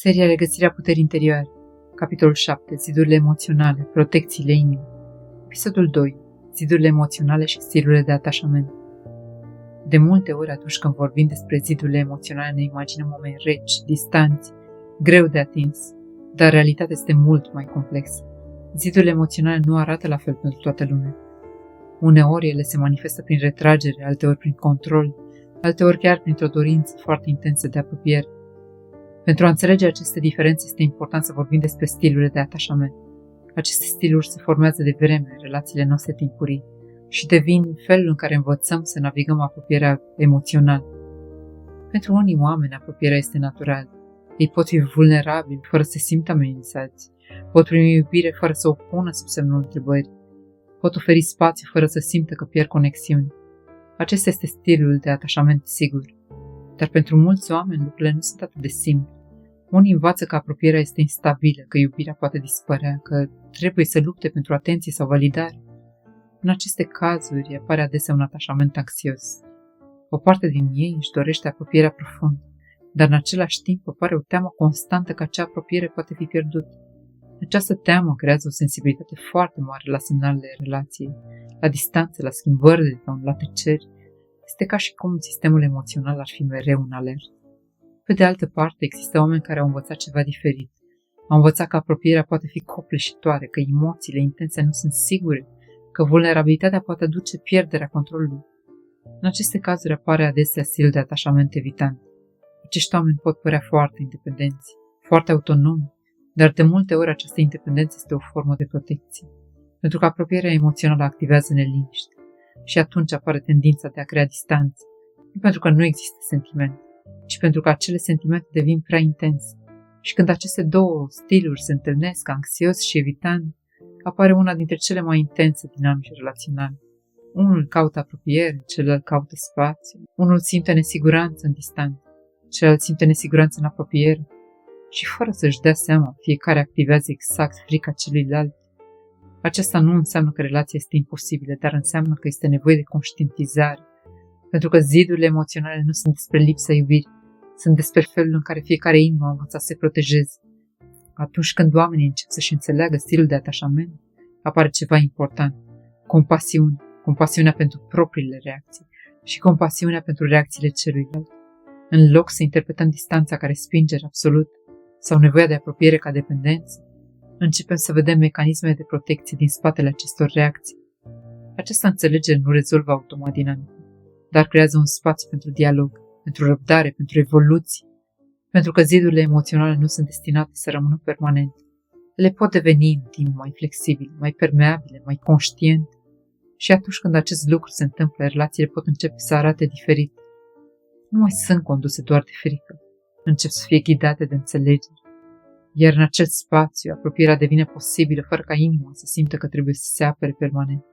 Seria Regăsirea puterii interioare. Capitolul 7. Zidurile emoționale, protecțiile inimii. Episodul 2. Zidurile emoționale și stilurile de atașament. De multe ori atunci când vorbim despre zidurile emoționale ne imaginăm oameni reci, distanți, greu de atins, dar realitatea este mult mai complexă. Zidurile emoționale nu arată la fel pentru toată lumea. Uneori ele se manifestă prin retragere, alteori prin control, alteori chiar printr-o dorință foarte intensă de apropiere. Pentru a înțelege aceste diferențe este important să vorbim despre stilurile de atașament. Aceste stiluri se formează de vreme în relațiile noastre timpurii și devin felul în care învățăm să navigăm apropierea emoțională. Pentru unii oameni apropierea este naturală. Ei pot fi vulnerabili fără să se simtă amenințați, pot primi iubire fără să o pună sub semnul întrebării, pot oferi spațiu fără să simtă că pierd conexiune. Acesta este stilul de atașament sigur. Dar pentru mulți oameni lucrurile nu sunt atât de simple. Unii învață că apropierea este instabilă, că iubirea poate dispărea, că trebuie să lupte pentru atenție sau validare. În aceste cazuri apare adesea un atașament anxios. O parte din ei își dorește apropierea profundă, dar în același timp apare o teamă constantă că acea apropiere poate fi pierdută. Această teamă creează o sensibilitate foarte mare la semnalele relației, la distanțe, la schimbări de ton, la tăceri. Este ca și cum sistemul emoțional ar fi mereu în alertă. Pe de altă parte, există oameni care au învățat ceva diferit. Au învățat că apropierea poate fi copleșitoare, că emoțiile intense nu sunt sigure, că vulnerabilitatea poate aduce pierderea controlului. În aceste cazuri apare adesea stil de atașament evitant. Acești oameni pot părea foarte independenți, foarte autonomi, dar de multe ori această independență este o formă de protecție, pentru că apropierea emoțională activează neliniște. Și atunci apare tendința de a crea distanță, nu pentru că nu există sentiment, ci pentru că acele sentimente devin prea intense. Și când aceste două stiluri se întâlnesc, anxios și evitant, apare una dintre cele mai intense dinamici relaționale. Unul caută apropiere, celălalt caută spațiu, unul simte nesiguranță în distanță, celălalt simte nesiguranță în apropiere și fără să-și dea seama, fiecare activează exact frica celuilalt. Aceasta nu înseamnă că relația este imposibilă, dar înseamnă că este nevoie de conștientizare, pentru că zidurile emoționale nu sunt despre lipsa iubirii, sunt despre felul în care fiecare inimă a învățat să se protejeze. Atunci când oamenii încep să-și înțeleagă stilul de atașament, apare ceva important: compasiune, compasiunea pentru propriile reacții și compasiunea pentru reacțiile celuilalt. În loc să interpretăm distanța ca respingere absolută sau nevoia de apropiere ca dependență, începem să vedem mecanisme de protecție din spatele acestor reacții. Această înțelegere nu rezolvă automat dinamica, dar creează un spațiu pentru dialog, pentru răbdare, pentru evoluție, pentru că zidurile emoționale nu sunt destinate să rămână permanente. Ele pot deveni în timp mai flexibile, mai permeabile, mai conștiente și atunci când acest lucru se întâmplă, relațiile pot începe să arate diferit. Nu mai sunt conduse doar de frică, încep să fie ghidate de înțelegere. Iar în acel spațiu, apropierea devine posibilă fără ca inima să simtă că trebuie să se apere permanent.